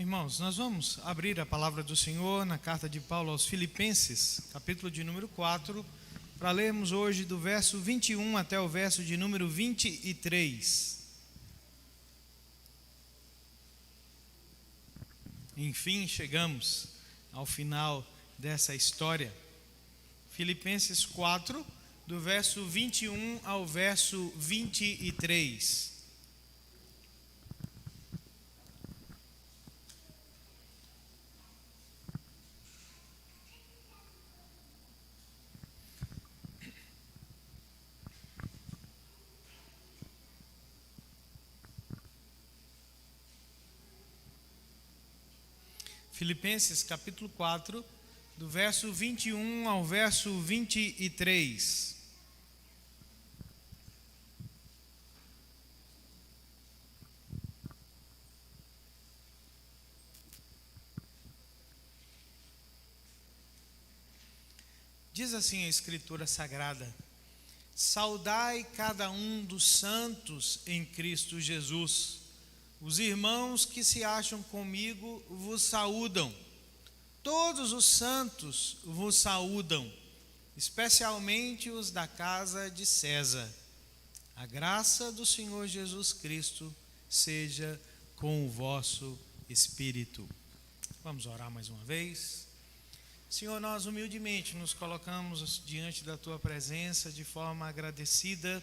Irmãos, nós vamos abrir a palavra do Senhor na carta de Paulo aos Filipenses, capítulo de número 4, para lermos hoje do verso 21 até o verso de número 23. Enfim, chegamos ao final dessa história. Filipenses 4, do verso 21 ao verso 23. Filipenses capítulo 4, do verso 21 ao verso 23. Diz assim a Escritura Sagrada: saudai cada um dos santos em Cristo Jesus. Os irmãos que se acham comigo vos saúdam. Todos os santos vos saúdam, especialmente os da casa de César. A graça do Senhor Jesus Cristo seja com o vosso espírito. Vamos orar mais uma vez. Senhor, nós humildemente nos colocamos diante da Tua presença de forma agradecida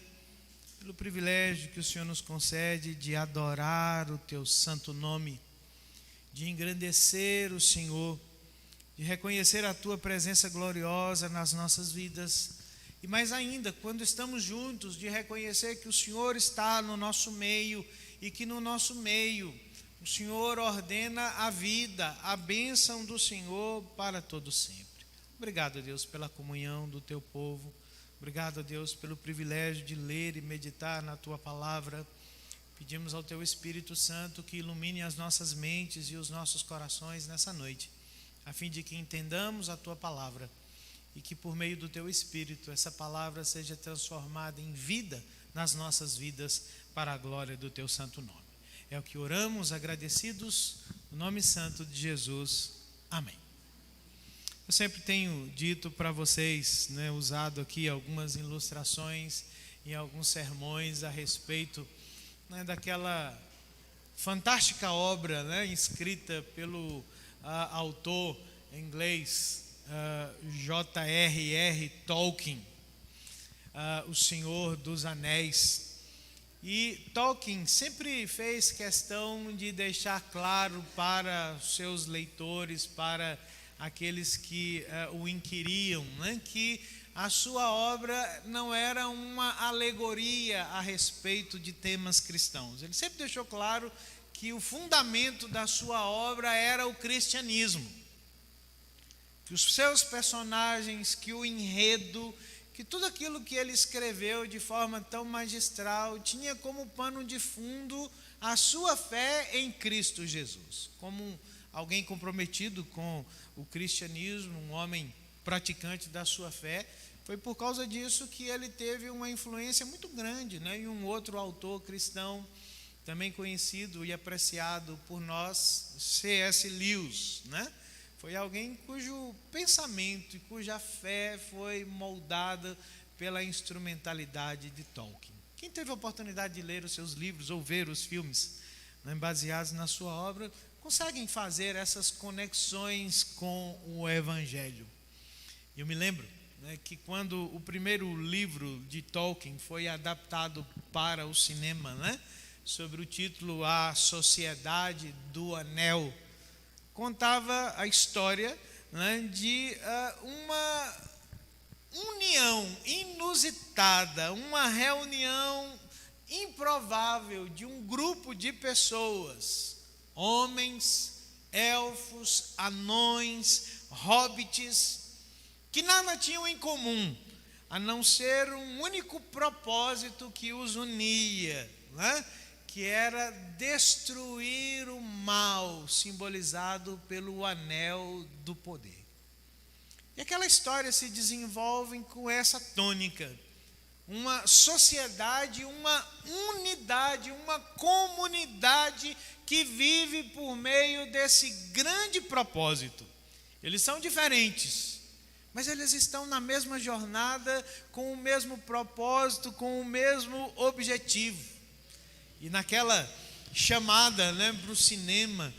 pelo privilégio que o Senhor nos concede de adorar o Teu santo nome, de engrandecer o Senhor, de reconhecer a Tua presença gloriosa nas nossas vidas, e mais ainda, quando estamos juntos, de reconhecer que o Senhor está no nosso meio e que no nosso meio o Senhor ordena a vida, a bênção do Senhor para todo sempre. Obrigado, Deus, pela comunhão do Teu povo. Obrigado, Deus, pelo privilégio de ler e meditar na Tua palavra. Pedimos ao Teu Espírito Santo que ilumine as nossas mentes e os nossos corações nessa noite, a fim de que entendamos a Tua palavra e que por meio do Teu Espírito essa palavra seja transformada em vida nas nossas vidas para a glória do Teu santo nome. É o que oramos agradecidos no nome santo de Jesus. Amém. Eu sempre tenho dito para vocês, usado aqui algumas ilustrações em alguns sermões a respeito daquela fantástica obra escrita pelo autor inglês J.R.R. Tolkien, O Senhor dos Anéis. E Tolkien sempre fez questão de deixar claro para os seus leitores, para aqueles que o inquiriam, que a sua obra não era uma alegoria a respeito de temas cristãos. Ele sempre deixou claro que o fundamento da sua obra era o cristianismo, que os seus personagens, que o enredo, que tudo aquilo que ele escreveu de forma tão magistral tinha como pano de fundo a sua fé em Cristo Jesus, como alguém comprometido com o cristianismo, um homem praticante da sua fé. Foi por causa disso que ele teve uma influência muito grande, em um outro autor cristão, também conhecido e apreciado por nós, C.S. Lewis, Foi alguém cujo pensamento e cuja fé foi moldada pela instrumentalidade de Tolkien. Quem teve a oportunidade de ler os seus livros ou ver os filmes baseados na sua obra, conseguem fazer essas conexões com o Evangelho. Eu me lembro que quando o primeiro livro de Tolkien foi adaptado para o cinema, sobre o título A Sociedade do Anel, contava a história de uma união inusitada, uma reunião improvável de um grupo de pessoas, homens, elfos, anões, hobbits, que nada tinham em comum, a não ser um único propósito que os unia, que era destruir o mal, simbolizado pelo anel do poder. E aquela história se desenvolve com essa tônica. uma sociedade, uma unidade, uma comunidade que vive por meio desse grande propósito. Eles são diferentes, mas eles estão na mesma jornada, com o mesmo propósito, com o mesmo objetivo. E naquela chamada, para o cinema,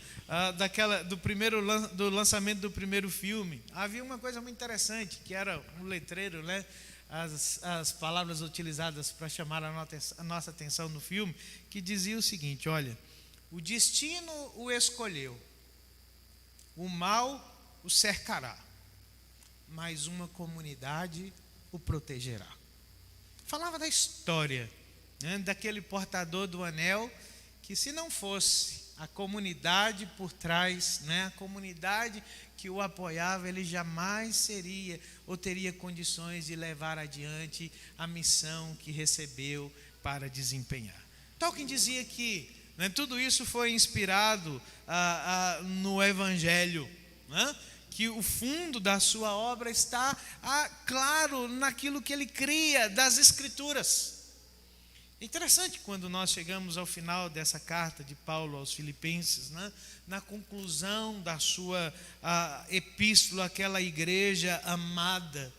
do lançamento do primeiro filme, havia uma coisa muito interessante, que era um letreiro, as palavras utilizadas para chamar a nossa atenção no filme, que dizia o seguinte: olha, o destino o escolheu, o mal o cercará, mas uma comunidade o protegerá. Falava da história, daquele portador do anel, que se não fosse a comunidade por trás, a comunidade que o apoiava, ele jamais seria ou teria condições de levar adiante a missão que recebeu para desempenhar. Tolkien dizia que tudo isso foi inspirado no Evangelho, que o fundo da sua obra está claro naquilo que ele cria das Escrituras. É interessante quando nós chegamos ao final dessa carta de Paulo aos Filipenses, na conclusão da sua epístola àquela igreja amada,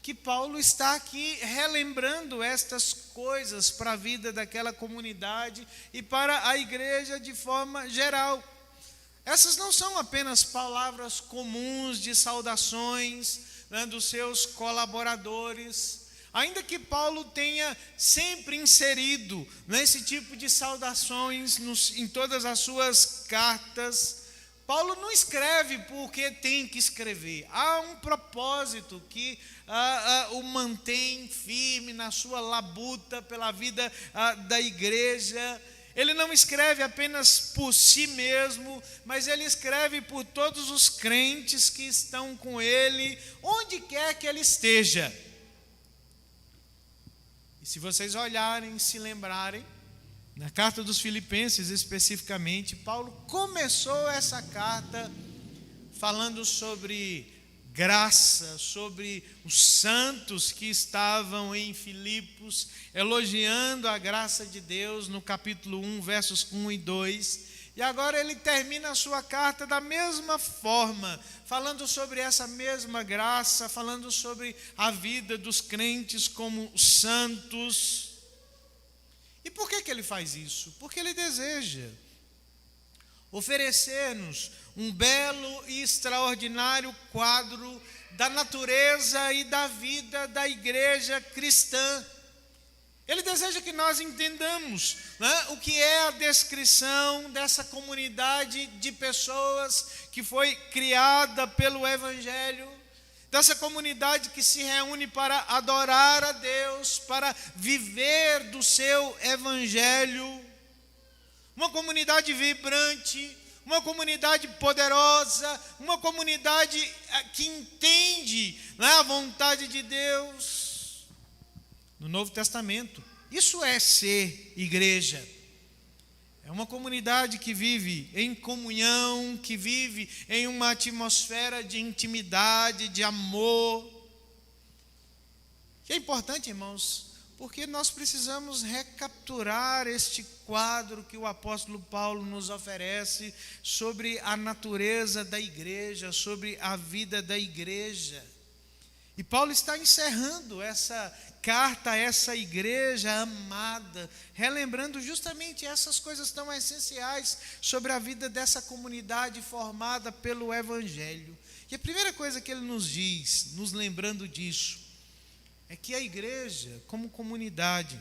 que Paulo está aqui relembrando estas coisas para a vida daquela comunidade e para a igreja de forma geral. Essas não são apenas palavras comuns de saudações dos seus colaboradores. Ainda que Paulo tenha sempre inserido esse tipo de saudações em todas as suas cartas, Paulo não escreve porque tem que escrever. Há um propósito que o mantém firme na sua labuta pela vida da igreja. Ele não escreve apenas por si mesmo, mas ele escreve por todos os crentes que estão com ele, onde quer que ele esteja. E se vocês olharem, se lembrarem, na carta dos Filipenses especificamente, Paulo começou essa carta falando sobre graça, sobre os santos que estavam em Filipos, elogiando a graça de Deus no capítulo 1, versos 1 e 2. E agora ele termina a sua carta da mesma forma, falando sobre essa mesma graça, falando sobre a vida dos crentes como santos. E por que ele faz isso? Porque ele deseja oferecer-nos um belo e extraordinário quadro da natureza e da vida da igreja cristã. Ele deseja que nós entendamos o que é a descrição dessa comunidade de pessoas que foi criada pelo Evangelho, dessa comunidade que se reúne para adorar a Deus, para viver do seu Evangelho. Uma comunidade vibrante, uma comunidade poderosa, uma comunidade que entende a vontade de Deus. No Novo Testamento, isso é ser igreja. É uma comunidade que vive em comunhão, que vive em uma atmosfera de intimidade, de amor. Que é importante, irmãos, porque nós precisamos recapturar este quadro que o apóstolo Paulo nos oferece sobre a natureza da igreja, sobre a vida da igreja. E Paulo está encerrando essa carta a essa igreja amada, relembrando justamente essas coisas tão essenciais sobre a vida dessa comunidade formada pelo Evangelho. E a primeira coisa que ele nos diz, nos lembrando disso, é que a igreja, como comunidade,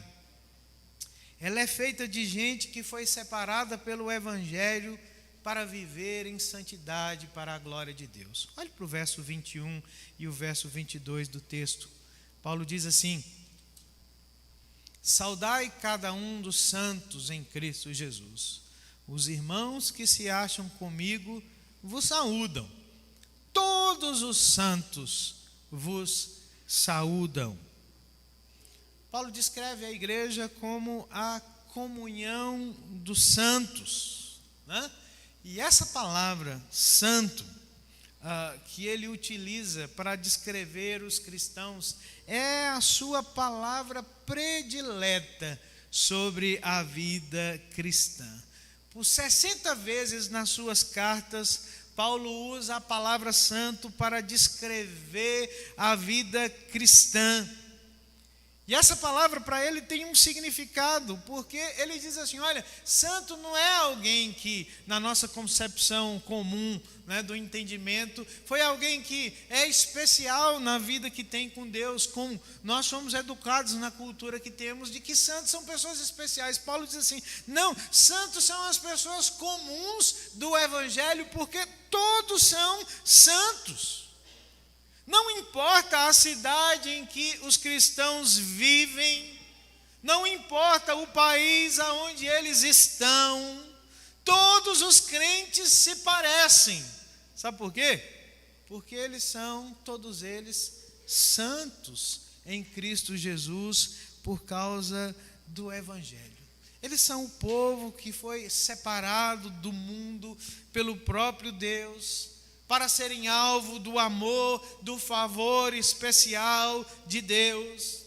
ela é feita de gente que foi separada pelo Evangelho para viver em santidade para a glória de Deus. Olhe para o verso 21 e o verso 22 do texto. Paulo diz assim: saudai cada um dos santos em Cristo Jesus. Os irmãos que se acham comigo vos saúdam. Todos os santos vos saúdam. Paulo descreve a igreja como a comunhão dos santos, E essa palavra santo que ele utiliza para descrever os cristãos é a sua palavra predileta sobre a vida cristã. Por 60 vezes nas suas cartas, Paulo usa a palavra santo para descrever a vida cristã. E essa palavra para ele tem um significado, porque ele diz assim, olha, santo não é alguém que, na nossa concepção comum, né, do entendimento, foi alguém que é especial na vida que tem com Deus, como nós somos educados na cultura que temos, de que santos são pessoas especiais. Paulo diz assim, não, santos são as pessoas comuns do Evangelho, porque todos são santos. Não importa a cidade em que os cristãos vivem, não importa o país aonde eles estão, todos os crentes se parecem. Sabe por quê? Porque eles são, todos eles, santos em Cristo Jesus por causa do Evangelho. Eles são o povo que foi separado do mundo pelo próprio Deus, para serem alvo do amor, do favor especial de Deus.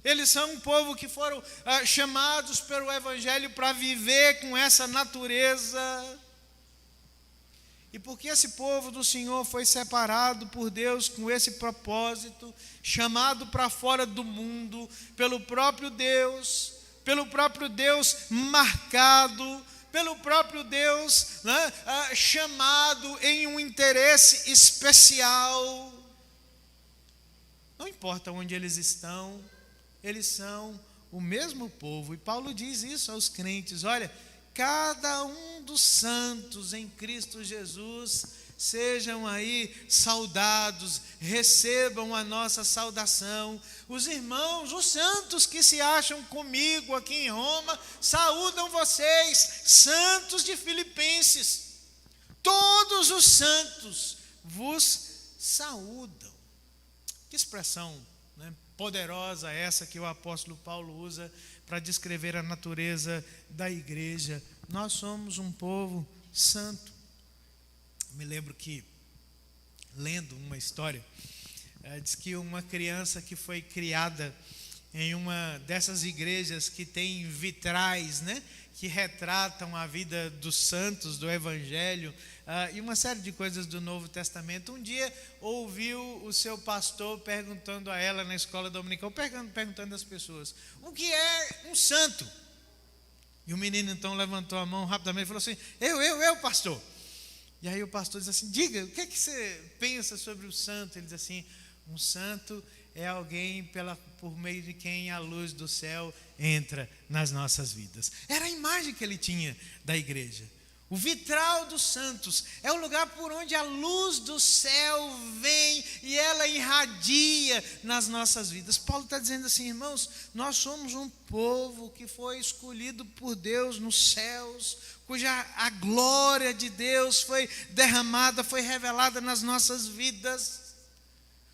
Eles são um povo que foram chamados pelo Evangelho para viver com essa natureza. E porque esse povo do Senhor foi separado por Deus com esse propósito, chamado para fora do mundo, pelo próprio Deus marcado, pelo próprio Deus, né, chamado em um interesse especial. Não importa onde eles estão, eles são o mesmo povo. E Paulo diz isso aos crentes, olha, cada um dos santos em Cristo Jesus sejam aí saudados, recebam a nossa saudação. Os irmãos, os santos que se acham comigo aqui em Roma, saúdam vocês, santos de Filipenses. Todos os santos vos saúdam. Que expressão, né, poderosa essa que o apóstolo Paulo usa para descrever a natureza da igreja. Nós somos um povo santo. Me lembro que, lendo uma história, diz que uma criança que foi criada em uma dessas igrejas que tem vitrais, né, que retratam a vida dos santos, do Evangelho, e uma série de coisas do Novo Testamento, um dia ouviu o seu pastor perguntando a ela na escola dominical, perguntando às pessoas, o que é um santo? E o menino então levantou a mão rapidamente e falou assim, eu, pastor. E aí o pastor diz assim, diga, o que é que você pensa sobre o santo? Ele diz assim, um santo é alguém por meio de quem a luz do céu entra nas nossas vidas. Era a imagem que ele tinha da igreja. O vitral dos santos é o lugar por onde a luz do céu vem e ela irradia nas nossas vidas. Paulo está dizendo assim, irmãos, nós somos um povo que foi escolhido por Deus nos céus, cuja a glória de Deus foi derramada, foi revelada nas nossas vidas.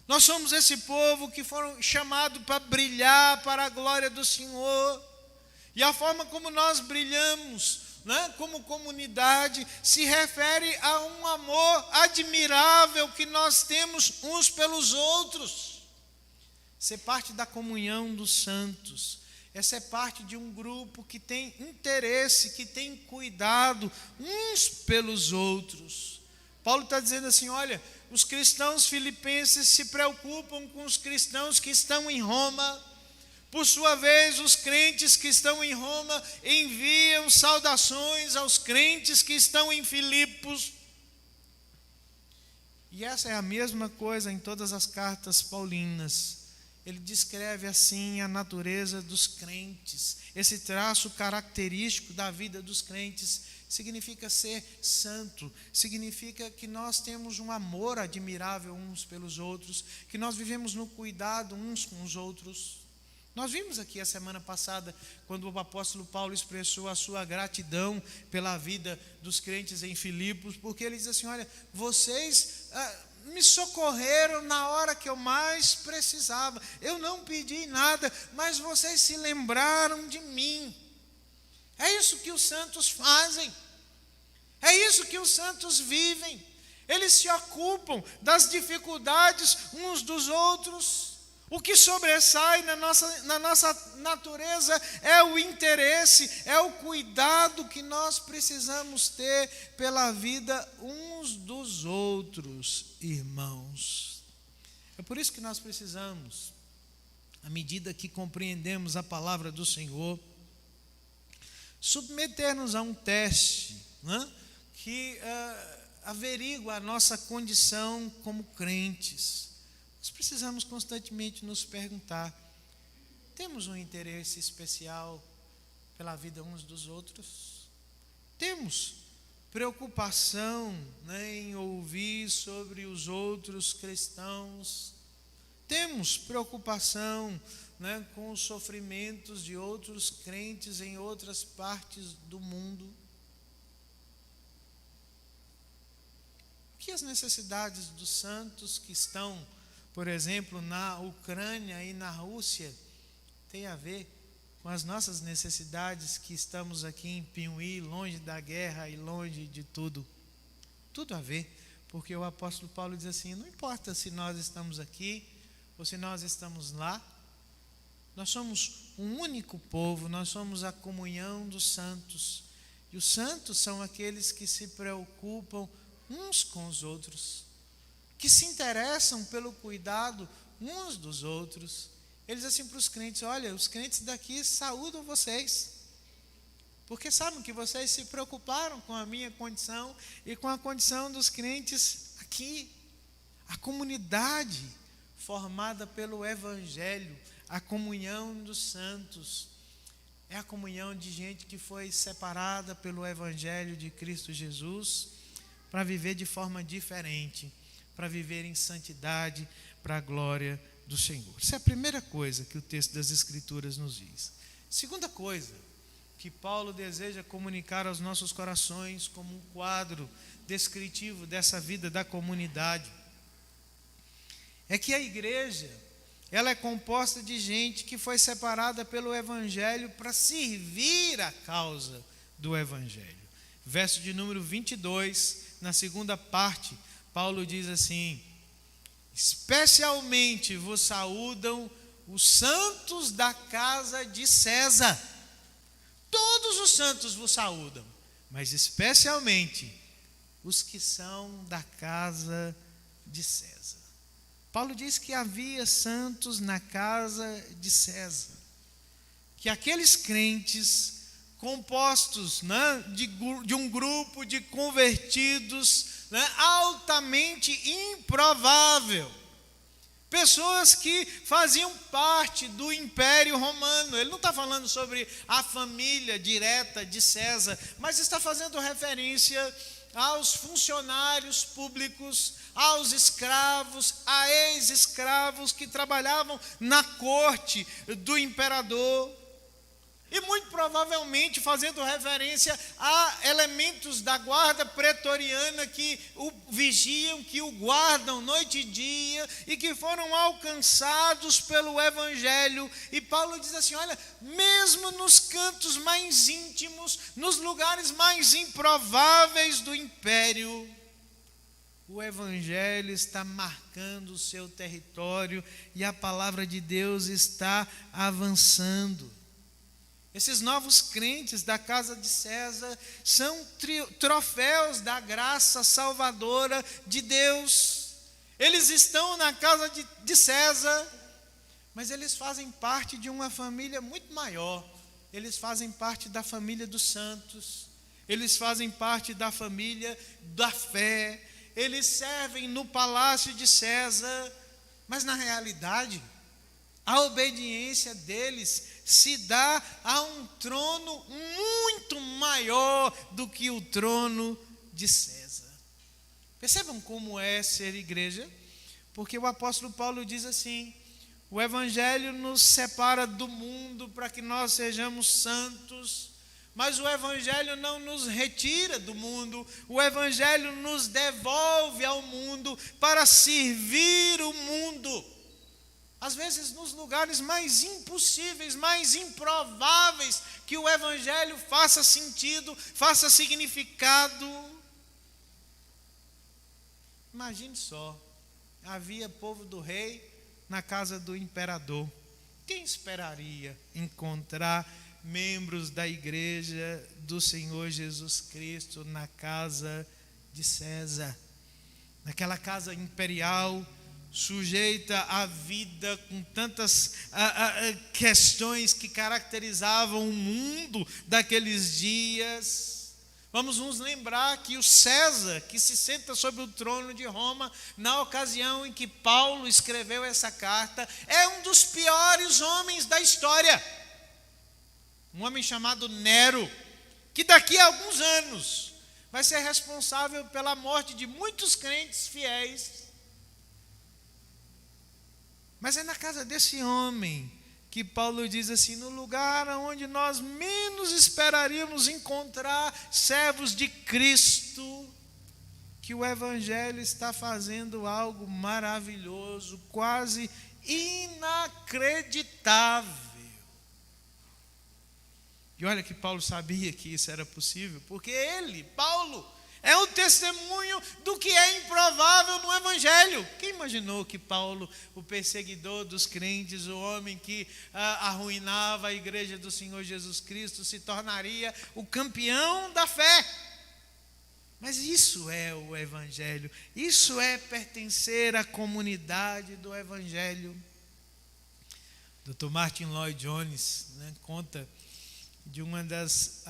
Nós somos esse povo que foram chamados para brilhar para a glória do Senhor. E a forma como nós brilhamos, né, como comunidade, se refere a um amor admirável que nós temos uns pelos outros. Ser parte da comunhão dos santos é ser parte de um grupo que tem interesse, que tem cuidado uns pelos outros. Paulo está dizendo assim, olha, os cristãos filipenses se preocupam com os cristãos que estão em Roma. Por sua vez, os crentes que estão em Roma enviam saudações aos crentes que estão em Filipos. E essa é a mesma coisa em todas as cartas paulinas. Ele descreve assim a natureza dos crentes. Esse traço característico da vida dos crentes significa ser santo, significa que nós temos um amor admirável uns pelos outros, que nós vivemos no cuidado uns com os outros. Nós vimos aqui a semana passada, quando o apóstolo Paulo expressou a sua gratidão pela vida dos crentes em Filipos, porque ele diz assim, olha, vocês me socorreram na hora que eu mais precisava, eu não pedi nada, mas vocês se lembraram de mim. É isso que os santos fazem, é isso que os santos vivem, Eles se ocupam das dificuldades uns dos outros. O que sobressai na nossa natureza é o interesse, é o cuidado que nós precisamos ter pela vida uns dos outros, irmãos. É por isso que nós precisamos, à medida que compreendemos a palavra do Senhor, submeter-nos a um teste, né, que averigua a nossa condição como crentes. Nós precisamos constantemente nos perguntar: temos um interesse especial pela vida uns dos outros? Temos preocupação, né, em ouvir sobre os outros cristãos? Temos preocupação, né, com os sofrimentos de outros crentes em outras partes do mundo? O que as necessidades dos santos que estão, por exemplo, na Ucrânia e na Rússia, tem a ver com as nossas necessidades que estamos aqui em Piuí, longe da guerra e longe de tudo? Tudo a ver, porque o apóstolo Paulo diz assim: não importa se nós estamos aqui ou se nós estamos lá, nós somos um único povo, nós somos a comunhão dos santos. E os santos são aqueles que se preocupam uns com os outros, que se interessam pelo cuidado uns dos outros. Eles dizem assim para os crentes: olha, os crentes daqui saúdam vocês, porque sabem que vocês se preocuparam com a minha condição e com a condição dos crentes aqui. A comunidade formada pelo Evangelho, a comunhão dos santos, é a comunhão de gente que foi separada pelo Evangelho de Cristo Jesus para viver de forma diferente, para viver em santidade, para a glória do Senhor. Essa é a primeira coisa que o texto das Escrituras nos diz. Segunda coisa que Paulo deseja comunicar aos nossos corações como um quadro descritivo dessa vida da comunidade, é que a igreja, ela é composta de gente que foi separada pelo Evangelho para servir a causa do Evangelho. Verso de número 22, na segunda parte, Paulo diz assim: especialmente vos saúdam os santos da casa de César. Todos os santos vos saúdam, mas especialmente os que são da casa de César. Paulo diz que havia santos na casa de César, que aqueles crentes compostos, né, de um grupo de convertidos, né, altamente improvável, pessoas que faziam parte do Império Romano. Ele não está falando sobre a família direta de César, mas está fazendo referência aos funcionários públicos, aos escravos, a ex-escravos que trabalhavam na corte do imperador. E muito provavelmente fazendo referência a elementos da guarda pretoriana que o vigiam, que o guardam noite e dia e que foram alcançados pelo Evangelho. E Paulo diz assim: olha, mesmo nos cantos mais íntimos, nos lugares mais improváveis do império, o Evangelho está marcando o seu território e a palavra de Deus está avançando. Esses novos crentes da casa de César são troféus da graça salvadora de Deus. Eles estão na casa de César, mas eles fazem parte de uma família muito maior. Eles fazem parte da família dos santos, eles fazem parte da família da fé, eles servem no palácio de César, mas na realidade, a obediência deles se dá a um trono muito maior do que o trono de César. Percebam como é ser igreja? Porque o apóstolo Paulo diz assim: o Evangelho nos separa do mundo para que nós sejamos santos, mas o Evangelho não nos retira do mundo, o Evangelho nos devolve ao mundo para servir o mundo. Às vezes nos lugares mais impossíveis, mais improváveis, que o Evangelho faça sentido, faça significado. Imagine só, havia povo do rei na casa do imperador. Quem esperaria encontrar membros da igreja do Senhor Jesus Cristo na casa de César? Naquela casa imperial, sujeita à vida com tantas questões que caracterizavam o mundo daqueles dias. Vamos nos lembrar que o César, que se senta sobre o trono de Roma, na ocasião em que Paulo escreveu essa carta, é um dos piores homens da história. Um homem chamado Nero, que daqui a alguns anos vai ser responsável pela morte de muitos crentes fiéis. Mas é na casa desse homem que Paulo diz assim: no lugar onde nós menos esperaríamos encontrar servos de Cristo, que o Evangelho está fazendo algo maravilhoso, quase inacreditável. E olha que Paulo sabia que isso era possível, porque ele, Paulo, é o testemunho do que é improvável no Evangelho. Quem imaginou que Paulo, o perseguidor dos crentes, o homem que arruinava a igreja do Senhor Jesus Cristo, se tornaria o campeão da fé? Mas isso é o Evangelho, isso é pertencer à comunidade do Evangelho. Dr. Martin Lloyd Jones conta de uma das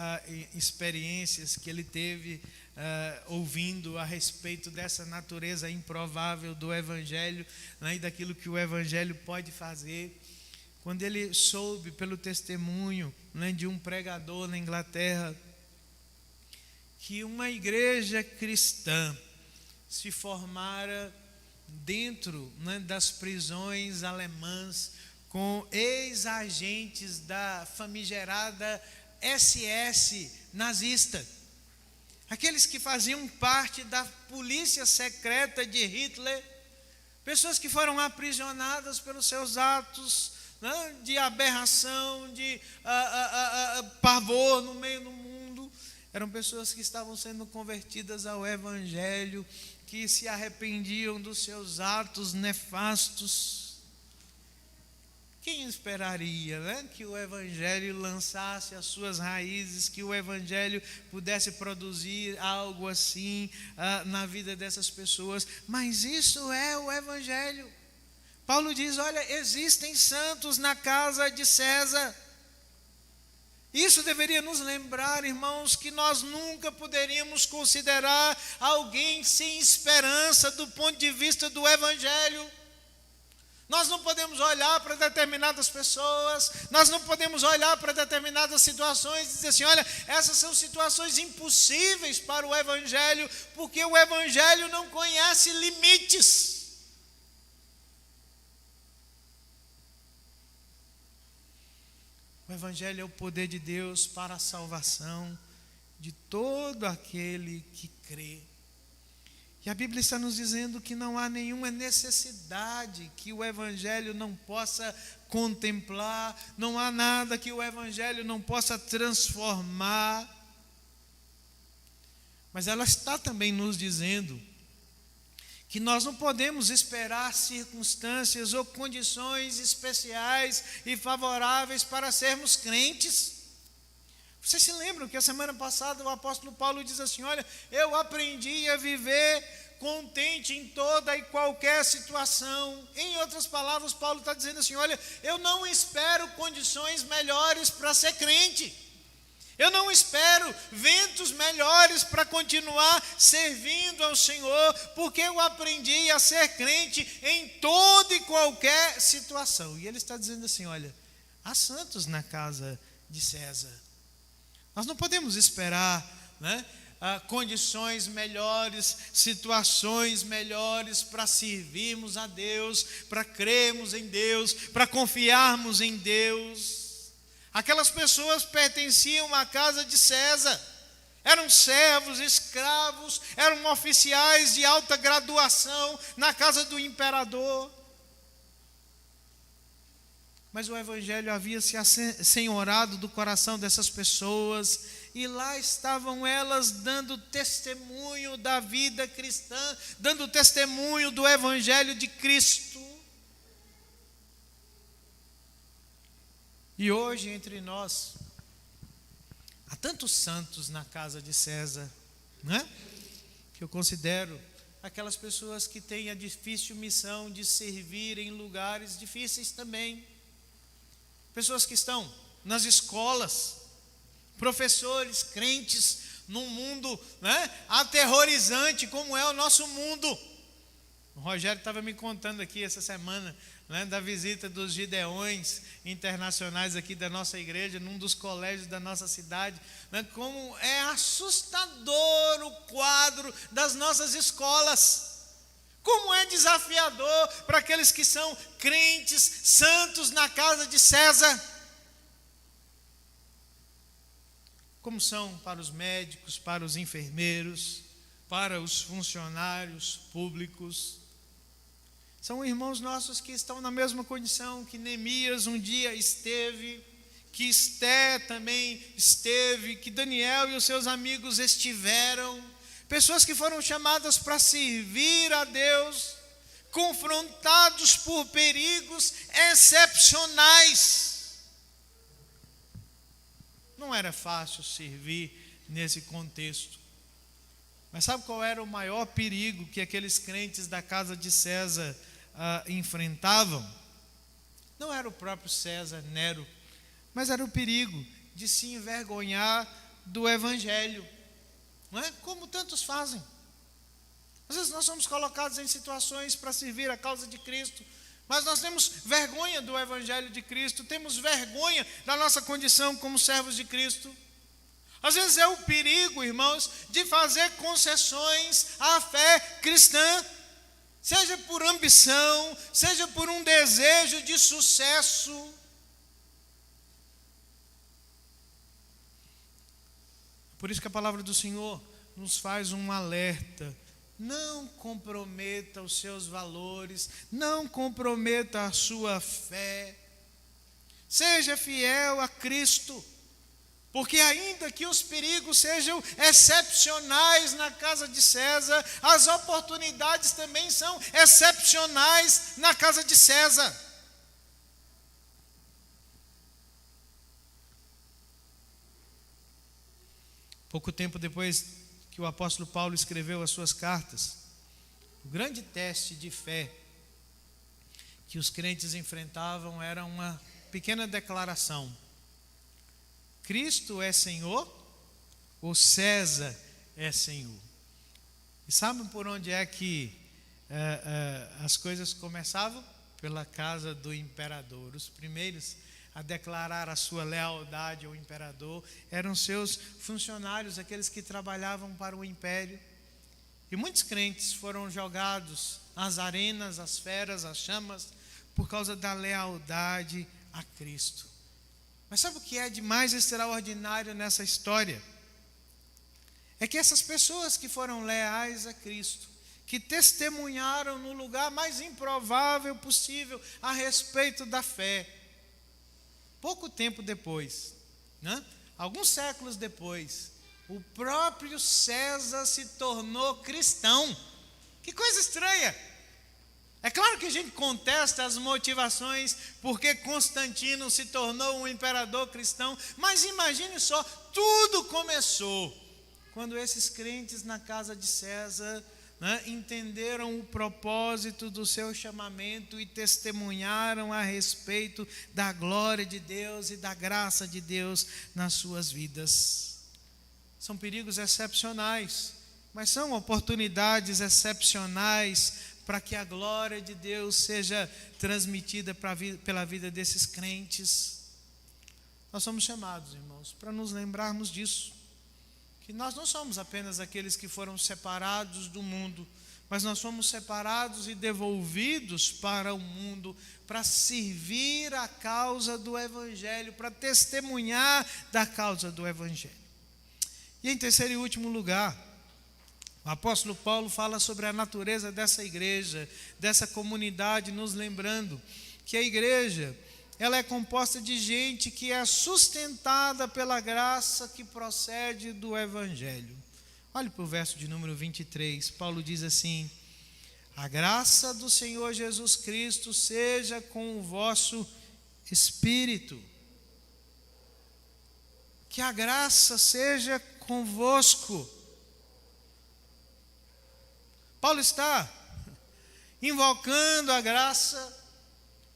experiências que ele teve ouvindo a respeito dessa natureza improvável do Evangelho, e daquilo que o Evangelho pode fazer. Quando ele soube pelo testemunho de um pregador na Inglaterra que uma igreja cristã se formara dentro das prisões alemãs com ex-agentes da famigerada SS nazista. Aqueles que faziam parte da polícia secreta de Hitler, pessoas que foram aprisionadas pelos seus atos de aberração, de pavor no meio do mundo. Eram pessoas que estavam sendo convertidas ao Evangelho, que se arrependiam dos seus atos nefastos. Quem esperaria que o Evangelho lançasse as suas raízes, que o Evangelho pudesse produzir algo assim na vida dessas pessoas? Mas isso é o Evangelho. Paulo diz: olha, existem santos na casa de César. Isso deveria nos lembrar, irmãos, que nós nunca poderíamos considerar alguém sem esperança do ponto de vista do Evangelho. Nós não podemos olhar para determinadas pessoas, nós não podemos olhar para determinadas situações e dizer assim: olha, essas são situações impossíveis para o Evangelho, porque o Evangelho não conhece limites. O Evangelho é o poder de Deus para a salvação de todo aquele que crê. E a Bíblia está nos dizendo que não há nenhuma necessidade que o Evangelho não possa contemplar, não há nada que o Evangelho não possa transformar. Mas ela está também nos dizendo que nós não podemos esperar circunstâncias ou condições especiais e favoráveis para sermos crentes. Vocês se lembram que a semana passada o apóstolo Paulo diz assim: olha, eu aprendi a viver contente em toda e qualquer situação. Em outras palavras, Paulo está dizendo assim: olha, eu não espero condições melhores para ser crente. Eu não espero ventos melhores para continuar servindo ao Senhor, porque eu aprendi a ser crente em toda e qualquer situação. E ele está dizendo assim: olha, há santos na casa de César. Nós não podemos esperar condições melhores, situações melhores para servirmos a Deus, para crermos em Deus, para confiarmos em Deus. Aquelas pessoas pertenciam à casa de César, eram servos, escravos, eram oficiais de alta graduação na casa do imperador. mas o evangelho havia se assenhorado do coração dessas pessoas, e lá estavam elas dando testemunho da vida cristã, dando testemunho do evangelho de Cristo. E hoje entre nós há tantos santos na casa de César, né? Que eu considero aquelas pessoas que têm a difícil missão de servir em lugares difíceis também. Pessoas que estão nas escolas, professores, crentes, num mundo, né, aterrorizante como é o nosso mundo. O Rogério estava me contando aqui essa semana, né, da visita dos Gideões internacionais aqui da nossa igreja, num dos colégios da nossa cidade, né, como é assustador o quadro das nossas escolas. Como é desafiador para aqueles que são crentes, santos na casa de César. Como são para os médicos, para os enfermeiros, para os funcionários públicos. São irmãos nossos que estão na mesma condição que Neemias um dia esteve, que Esté também esteve, que Daniel e os seus amigos estiveram. Pessoas que foram chamadas para servir a Deus, confrontados por perigos excepcionais. Não era fácil servir nesse contexto. Mas sabe qual era o maior perigo que aqueles crentes da casa de César enfrentavam? Não era o próprio César, Nero, mas era o perigo de se envergonhar do evangelho. Não é? Como tantos fazem. Às vezes nós somos colocados em situações para servir a causa de Cristo, mas nós temos vergonha do evangelho de Cristo, temos vergonha da nossa condição como servos de Cristo. Às vezes é o perigo, irmãos, de fazer concessões à fé cristã, seja por ambição, seja por um desejo de sucesso. Por isso que a palavra do Senhor nos faz um alerta. Não comprometa os seus valores, não comprometa a sua fé. Seja fiel a Cristo, porque ainda que os perigos sejam excepcionais na casa de César, as oportunidades também são excepcionais na casa de César. Pouco tempo depois que o apóstolo Paulo escreveu as suas cartas, o grande teste de fé que os crentes enfrentavam era uma pequena declaração: Cristo é Senhor ou César é Senhor? E sabem por onde é que as coisas começavam? Pela casa do imperador. Os primeiros a declarar a sua lealdade ao imperador eram seus funcionários, aqueles que trabalhavam para o império. E muitos crentes foram jogados às arenas, às feras, às chamas, por causa da lealdade a Cristo. Mas sabe o que é de mais extraordinário nessa história? É que essas pessoas que foram leais a Cristo, que testemunharam no lugar mais improvável possível a respeito da fé, pouco tempo depois, né? Alguns séculos depois, o próprio César se tornou cristão. Que coisa estranha! É claro que a gente contesta as motivações porque Constantino se tornou um imperador cristão, mas imagine só, tudo começou quando esses crentes na casa de César, né, entenderam o propósito do seu chamamento e testemunharam a respeito da glória de Deus e da graça de Deus nas suas vidas. São perigos excepcionais, mas são oportunidades excepcionais para que a glória de Deus seja transmitida pela vida desses crentes. Nós somos chamados, irmãos, para nos lembrarmos disso, que nós não somos apenas aqueles que foram separados do mundo, mas nós fomos separados e devolvidos para o mundo, para servir a causa do Evangelho, para testemunhar da causa do Evangelho. E em terceiro e último lugar, o apóstolo Paulo fala sobre a natureza dessa igreja, dessa comunidade, nos lembrando que a igreja ela é composta de gente que é sustentada pela graça que procede do Evangelho. Olhe para o verso de número 23, Paulo diz assim: a graça do Senhor Jesus Cristo seja com o vosso espírito. Que a graça seja convosco. Paulo está invocando a graça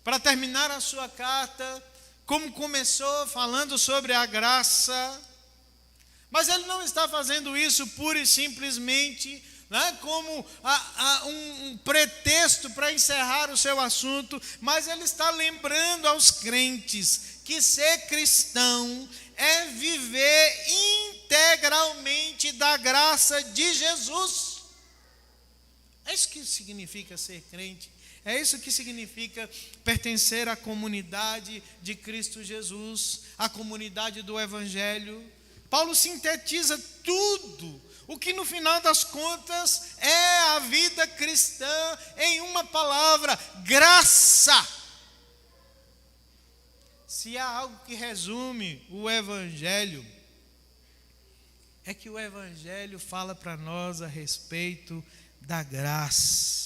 para terminar a sua carta, como começou falando sobre a graça, mas ele não está fazendo isso pura e simplesmente, né, como um pretexto para encerrar o seu assunto, mas ele está lembrando aos crentes que ser cristão é viver integralmente da graça de Jesus. É isso que significa ser crente. É isso que significa pertencer à comunidade de Cristo Jesus, à comunidade do Evangelho. Paulo sintetiza tudo o que no final das contas é a vida cristã em uma palavra: graça. Se há algo que resume o Evangelho, é que o Evangelho fala para nós a respeito da graça.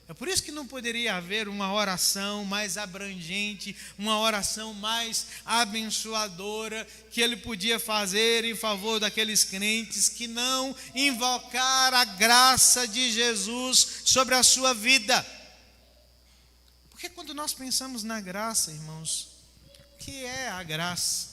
É por isso que não poderia haver uma oração mais abrangente, uma oração mais abençoadora que ele podia fazer em favor daqueles crentes, que não invocar a graça de Jesus sobre a sua vida. Porque quando nós pensamos na graça, irmãos, o que é a graça?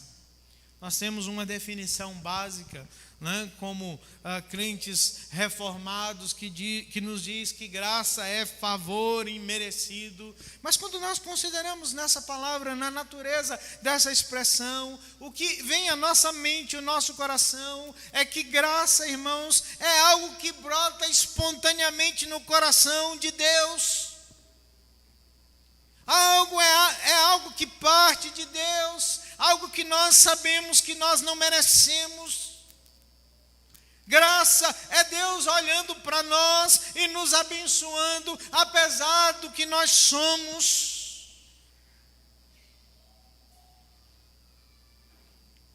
Nós temos uma definição básica, né, como crentes reformados que nos diz que graça é favor imerecido. Mas quando nós consideramos nessa palavra, na natureza dessa expressão, o que vem à nossa mente, o nosso coração, é que graça, irmãos, é algo que brota espontaneamente no coração de Deus. É algo que parte de Deus, algo que nós sabemos que nós não merecemos. Graça é Deus olhando para nós e nos abençoando, apesar do que nós somos.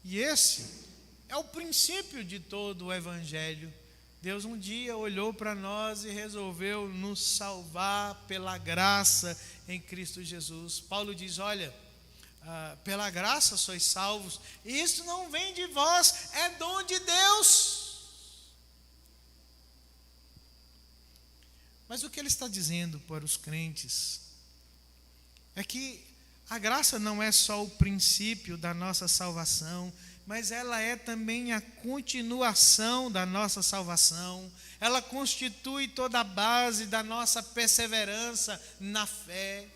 E esse é o princípio de todo o Evangelho. Deus um dia olhou para nós e resolveu nos salvar pela graça em Cristo Jesus. Paulo diz: olha, pela graça sois salvos, e isso não vem de vós, é dom de Deus. Mas o que ele está dizendo para os crentes é que a graça não é só o princípio da nossa salvação, mas ela é também a continuação da nossa salvação. Ela constitui toda a base da nossa perseverança na fé.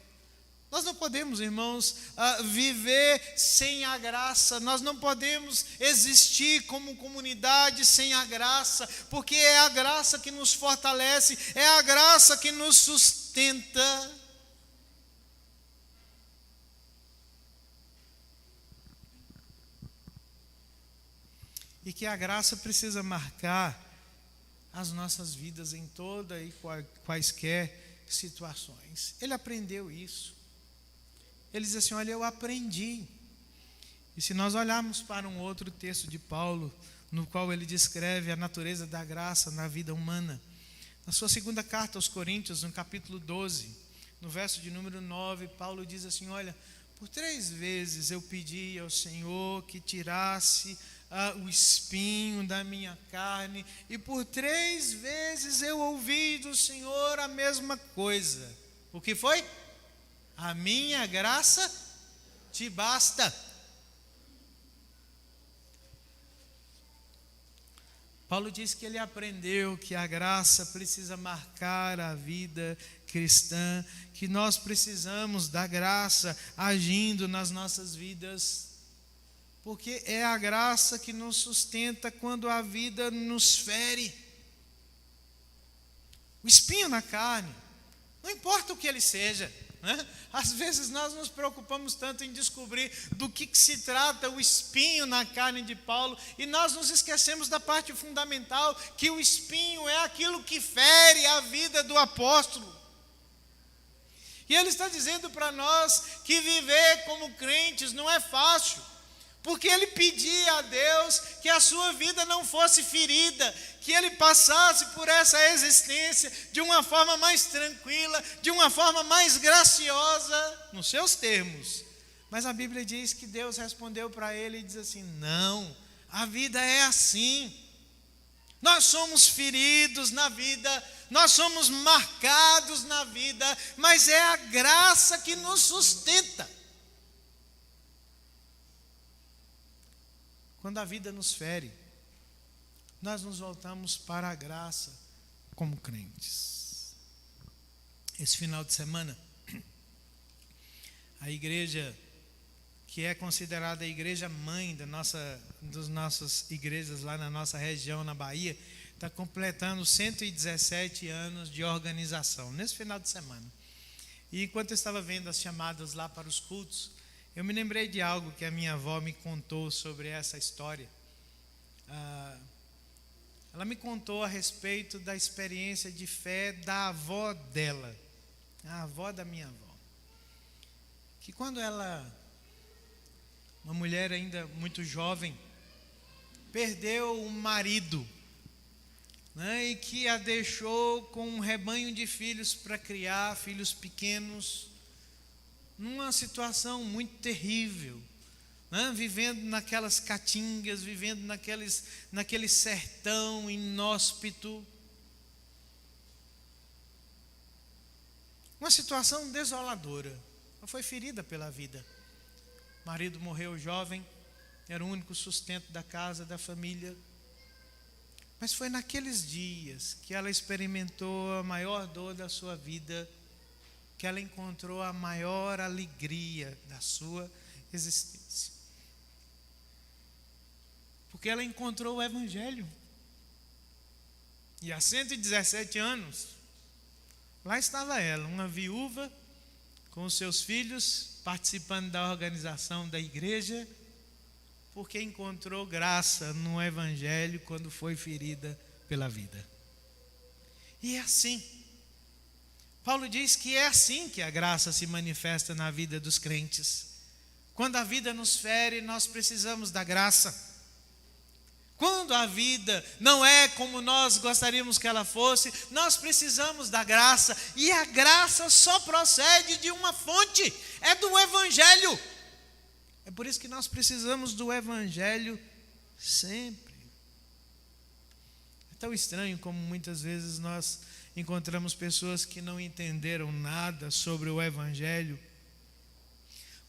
Nós não podemos, irmãos, viver sem a graça. Nós não podemos existir como comunidade sem a graça, porque é a graça que nos fortalece, é a graça que nos sustenta. E que a graça precisa marcar as nossas vidas em toda e quaisquer situações. Ele aprendeu isso. Ele diz assim: olha, eu aprendi. E se nós olharmos para um outro texto de Paulo, no qual ele descreve a natureza da graça na vida humana, na sua segunda carta aos Coríntios, no capítulo 12, no verso de número 9, Paulo diz assim: olha, por 3 vezes eu pedi ao Senhor que tirasse o espinho da minha carne, e por 3 vezes eu ouvi do Senhor a mesma coisa. O que foi? A minha graça te basta. Paulo diz que ele aprendeu que a graça precisa marcar a vida cristã, que nós precisamos da graça agindo nas nossas vidas, porque é a graça que nos sustenta quando a vida nos fere. O espinho na carne, não importa o que ele seja, né? Às vezes nós nos preocupamos tanto em descobrir do que se trata o espinho na carne de Paulo, e nós nos esquecemos da parte fundamental, que o espinho é aquilo que fere a vida do apóstolo. E Ele está dizendo para nós que viver como crentes não é fácil, porque Ele pedia a Deus que a sua vida não fosse ferida, que Ele passasse por essa existência de uma forma mais tranquila, de uma forma mais graciosa, nos seus termos. Mas a Bíblia diz que Deus respondeu para ele e diz assim: não, a vida é assim. Nós somos feridos na vida, nós somos marcados na vida, mas é a graça que nos sustenta. Quando a vida nos fere, nós nos voltamos para a graça como crentes. Esse final de semana, a igreja, que é considerada a igreja mãe das nossas igrejas lá na nossa região, na Bahia, está completando 117 anos de organização, nesse final de semana. E enquanto eu estava vendo as chamadas lá para os cultos, eu me lembrei de algo que a minha avó me contou sobre essa história. Ela me contou a respeito da experiência de fé da avó dela, a avó da minha avó, que quando ela, uma mulher ainda muito jovem, perdeu um marido, né, e que a deixou com um rebanho de filhos para criar, filhos pequenos, numa situação muito terrível, né, vivendo naquelas caatingas, vivendo naquele sertão inóspito, uma situação desoladora. Ela foi ferida pela vida. O marido morreu jovem, era o único sustento da casa, da família. Mas foi naqueles dias que ela experimentou a maior dor da sua vida, que ela encontrou a maior alegria da sua existência. Porque ela encontrou o Evangelho. E há 117 anos, lá estava ela, uma viúva, com os seus filhos, participando da organização da igreja, porque encontrou graça no Evangelho quando foi ferida pela vida. E é assim. Paulo diz que é assim que a graça se manifesta na vida dos crentes. Quando a vida nos fere, nós precisamos da graça. Quando a vida não é como nós gostaríamos que ela fosse, nós precisamos da graça. E a graça só procede de uma fonte, é do Evangelho. É por isso que nós precisamos do Evangelho sempre. É tão estranho como muitas vezes nós encontramos pessoas que não entenderam nada sobre o Evangelho,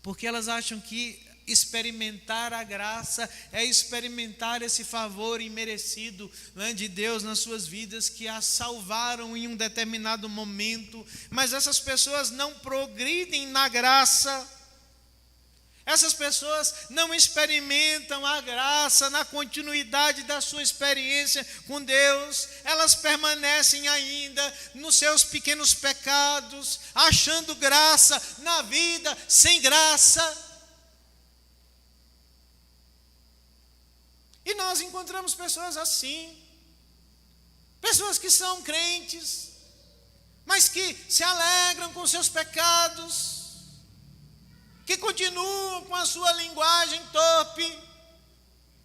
porque elas acham que experimentar a graça é experimentar esse favor imerecido, né, de Deus nas suas vidas, que as salvaram em um determinado momento. Mas essas pessoas não progridem na graça. Essas pessoas não experimentam a graça na continuidade da sua experiência com Deus. Elas permanecem ainda nos seus pequenos pecados, achando graça na vida sem graça. E nós encontramos pessoas assim, pessoas que são crentes, mas que se alegram com seus pecados, que continuam com a sua linguagem torpe,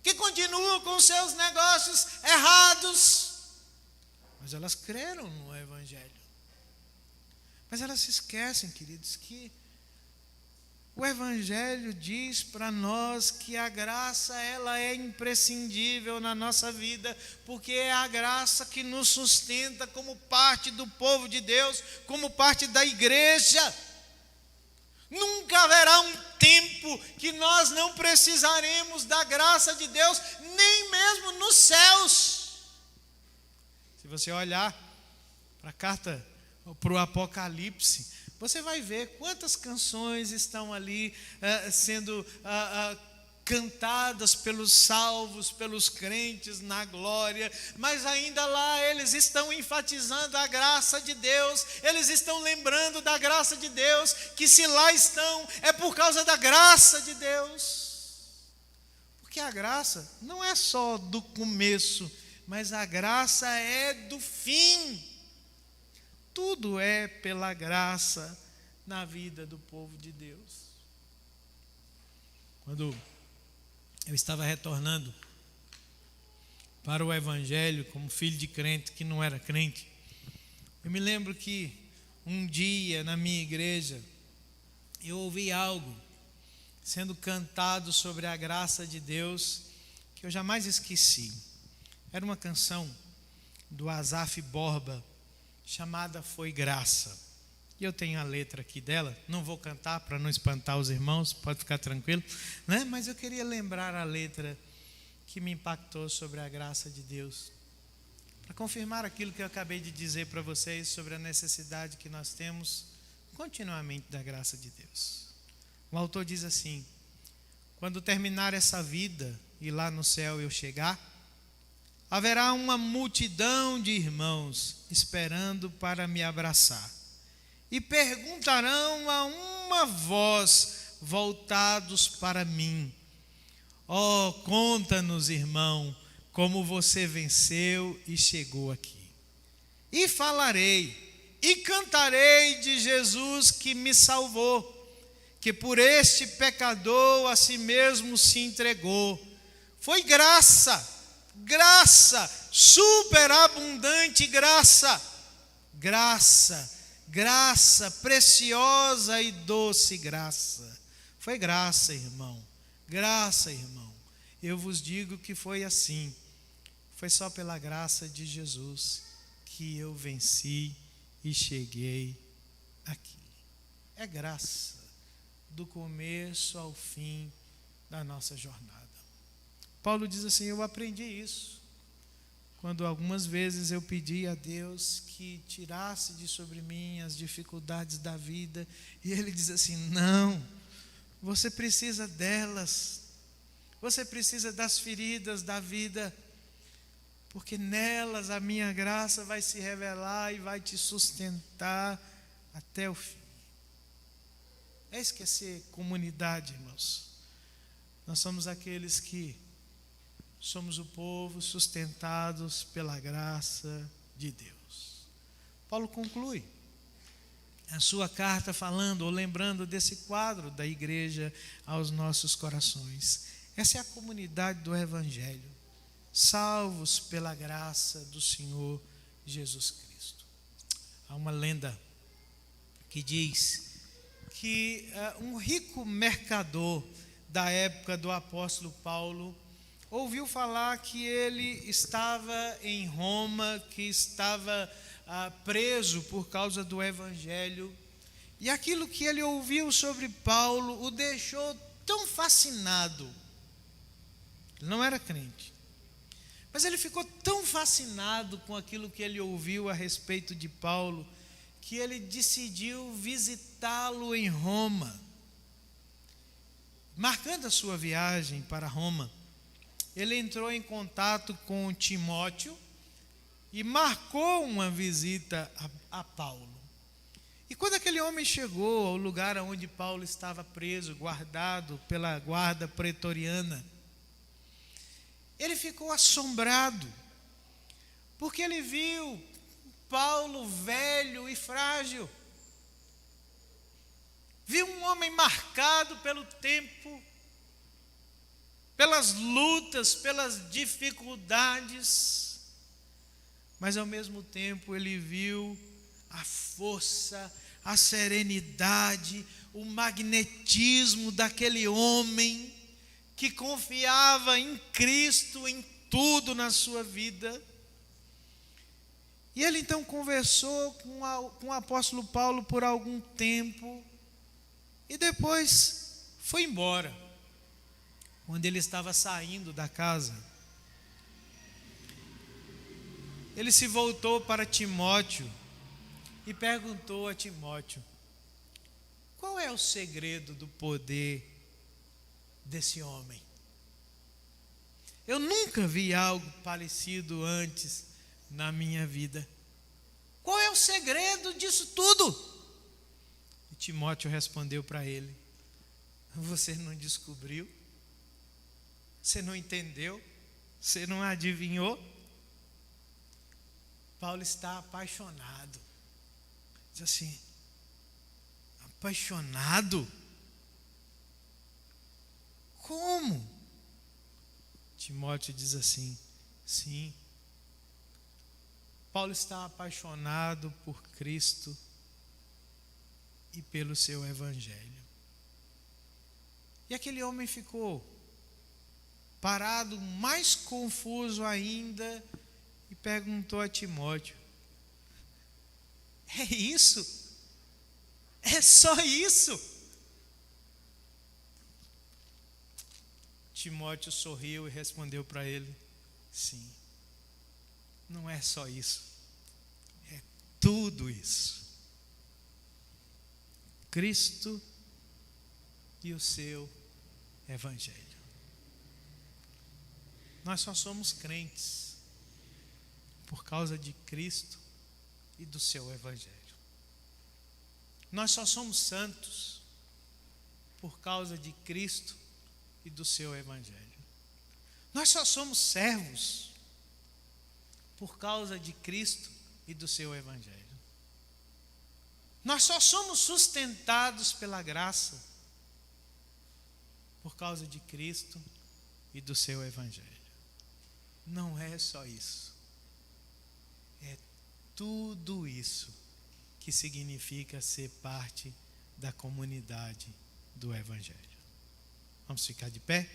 que continuam com os seus negócios errados, mas elas creram no Evangelho. Mas elas se esquecem, queridos, que o Evangelho diz para nós que a graça, ela é imprescindível na nossa vida, porque é a graça que nos sustenta como parte do povo de Deus, como parte da igreja. Nunca haverá um tempo que nós não precisaremos da graça de Deus, nem mesmo nos céus. Se você olhar para a carta, para o Apocalipse, você vai ver quantas canções estão ali sendo cantadas pelos salvos, pelos crentes na glória, mas ainda lá eles estão enfatizando a graça de Deus, eles estão lembrando da graça de Deus, que se lá estão, é por causa da graça de Deus. Porque a graça não é só do começo, mas a graça é do fim. Tudo é pela graça na vida do povo de Deus. Quando eu estava retornando para o Evangelho como filho de crente que não era crente, eu me lembro que um dia na minha igreja eu ouvi algo sendo cantado sobre a graça de Deus que eu jamais esqueci. Era uma canção do Asaf Borba chamada Foi Graça. E eu tenho a letra aqui dela, não vou cantar para não espantar os irmãos, pode ficar tranquilo, né? Mas eu queria lembrar a letra que me impactou sobre a graça de Deus, para confirmar aquilo que eu acabei de dizer para vocês sobre a necessidade que nós temos continuamente da graça de Deus. O autor diz assim: quando terminar essa vida e lá no céu eu chegar, haverá uma multidão de irmãos esperando para me abraçar, e perguntarão a uma voz, voltados para mim: ó, conta-nos, irmão, como você venceu e chegou aqui. E falarei e cantarei de Jesus que me salvou, que por este pecador a si mesmo se entregou. Foi graça, graça, superabundante graça, graça, graça, preciosa e doce graça. Foi graça, irmão, graça, irmão. Eu vos digo que foi assim. Foi só pela graça de Jesus que eu venci e cheguei aqui. É graça, do começo ao fim da nossa jornada. Paulo diz assim: eu aprendi isso quando algumas vezes eu pedi a Deus que tirasse de sobre mim as dificuldades da vida, e Ele diz assim: não, você precisa delas, você precisa das feridas da vida, porque nelas a minha graça vai se revelar e vai te sustentar até o fim. É esquecer comunidade, irmãos. Nós somos aqueles que somos o povo sustentados pela graça de Deus. Paulo conclui a sua carta falando ou lembrando desse quadro da igreja aos nossos corações. Essa é a comunidade do Evangelho, salvos pela graça do Senhor Jesus Cristo. Há uma lenda que diz que um rico mercador da época do apóstolo Paulo ouviu falar que ele estava em Roma, que estava preso por causa do Evangelho, e aquilo que ele ouviu sobre Paulo o deixou tão fascinado. Ele não era crente, mas ele ficou tão fascinado com aquilo que ele ouviu a respeito de Paulo, que ele decidiu visitá-lo em Roma. Marcando a sua viagem para Roma, ele entrou em contato com Timóteo e marcou uma visita a Paulo. E quando aquele homem chegou ao lugar onde Paulo estava preso, guardado pela guarda pretoriana, ele ficou assombrado, porque ele viu Paulo velho e frágil. Viu um homem marcado pelo tempo, pelas lutas, pelas dificuldades, mas ao mesmo tempo ele viu a força, a serenidade, o magnetismo daquele homem que confiava em Cristo em tudo na sua vida. E ele então conversou com o apóstolo Paulo por algum tempo e depois foi embora. Quando ele estava saindo da casa, ele se voltou para Timóteo e perguntou a Timóteo: qual é o segredo do poder desse homem? Eu nunca vi algo parecido antes na minha vida. Qual é o segredo disso tudo? E Timóteo respondeu para ele: você não descobriu? Você não entendeu? Você não adivinhou? Paulo está apaixonado. Diz assim: Apaixonado? Como? Timóteo diz assim: sim, Paulo está apaixonado por Cristo e pelo seu evangelho. E aquele homem ficou parado, mais confuso ainda, e perguntou a Timóteo: é isso? É só isso? Timóteo sorriu e respondeu para ele: sim, não é só isso, é tudo isso. Cristo e o seu evangelho. Nós só somos crentes por causa de Cristo e do seu evangelho. Nós só somos santos por causa de Cristo e do seu evangelho. Nós só somos servos por causa de Cristo e do seu evangelho. Nós só somos sustentados pela graça por causa de Cristo e do seu evangelho. Não é só isso. É tudo isso que significa ser parte da comunidade do evangelho. Vamos ficar de pé?